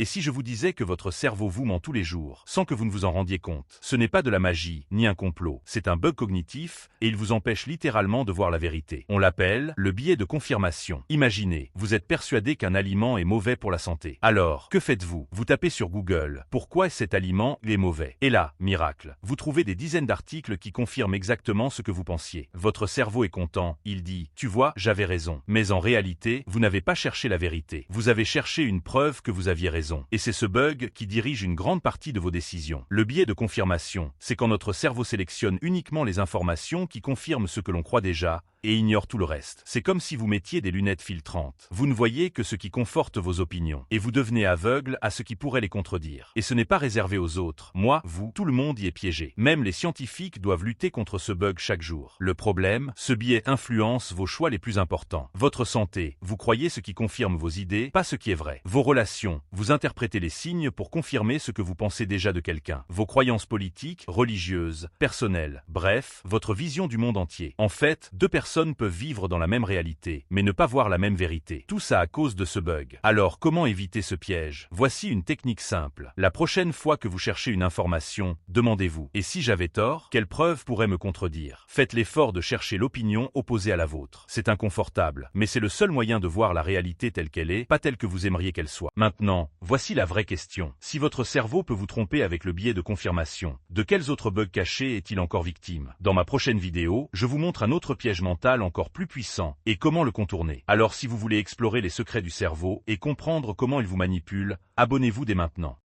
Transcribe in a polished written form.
Et si je vous disais que votre cerveau vous ment tous les jours, sans que vous ne vous en rendiez compte? Ce n'est pas de la magie, ni un complot, c'est un bug cognitif, et il vous empêche littéralement de voir la vérité. On l'appelle le biais de confirmation. Imaginez, vous êtes persuadé qu'un aliment est mauvais pour la santé. Alors, que faites-vous? Vous tapez sur Google, pourquoi cet aliment est mauvais? Et là, miracle, vous trouvez des dizaines d'articles qui confirment exactement ce que vous pensiez. Votre cerveau est content, il dit, tu vois, j'avais raison. Mais en réalité, vous n'avez pas cherché la vérité. Vous avez cherché une preuve que vous aviez raison. Et c'est ce bug qui dirige une grande partie de vos décisions. Le biais de confirmation, c'est quand notre cerveau sélectionne uniquement les informations qui confirment ce que l'on croit déjà, et ignore tout le reste. C'est comme si vous mettiez des lunettes filtrantes. Vous ne voyez que ce qui conforte vos opinions, et vous devenez aveugle à ce qui pourrait les contredire. Et ce n'est pas réservé aux autres. Moi, vous, tout le monde y est piégé. Même les scientifiques doivent lutter contre ce bug chaque jour. Le problème, ce biais influence vos choix les plus importants. Votre santé, vous croyez ce qui confirme vos idées, pas ce qui est vrai. Vos relations, vous interprétez les signes pour confirmer ce que vous pensez déjà de quelqu'un. Vos croyances politiques, religieuses, personnelles, bref, votre vision du monde entier. En fait, deux personnes peuvent vivre dans la même réalité, mais ne pas voir la même vérité. Tout ça à cause de ce bug. Alors, comment éviter ce piège? Voici une technique simple. La prochaine fois que vous cherchez une information, demandez-vous, et si j'avais tort, quelle preuve pourrait me contredire? Faites l'effort de chercher l'opinion opposée à la vôtre. C'est inconfortable, mais c'est le seul moyen de voir la réalité telle qu'elle est, pas telle que vous aimeriez qu'elle soit. Maintenant, voici la vraie question. Si votre cerveau peut vous tromper avec le biais de confirmation, de quels autres bugs cachés est-il encore victime? Dans ma prochaine vidéo, je vous montre un autre piège mental encore plus puissant et comment le contourner. Alors si vous voulez explorer les secrets du cerveau et comprendre comment il vous manipule, abonnez-vous dès maintenant.